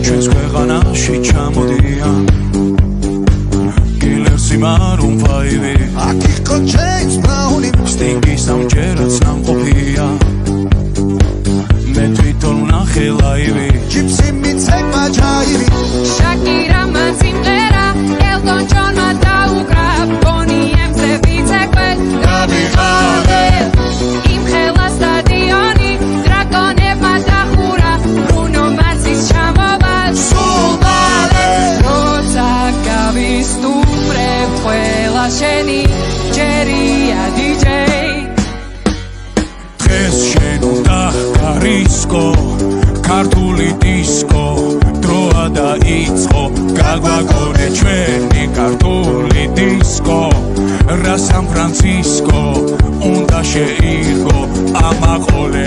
ჩვენს ქვეყანაში ჩამოდიან კილერსი მარუნ ფაივი აქ იყო ჯეიმს ბრაუნი სტინგი სამჯერაც ნამყოფია მე თვითონ ვნახე ლაივი ჯიპსი მიცემა ჯაივი შაკირა მან სიმღერა ელტონ ჯონმა დაუკრა ბონი ემზე ვიცეკვე გამიყავე იმხელა სტადიონი დრაკონებმა დახურა ბრუნო მარსის ჩამოვა სულ მალე როცა გავისტუმრებ ყველა შენი ჯერია დიჯეი დღეს შენ უნდა გარისკო ქართული დისკო დროა დაიწყო გაგვაგონე ჩვენი ქართული დისკო რა სან ფრანცისკო უნდა შეირგო ამაყოლე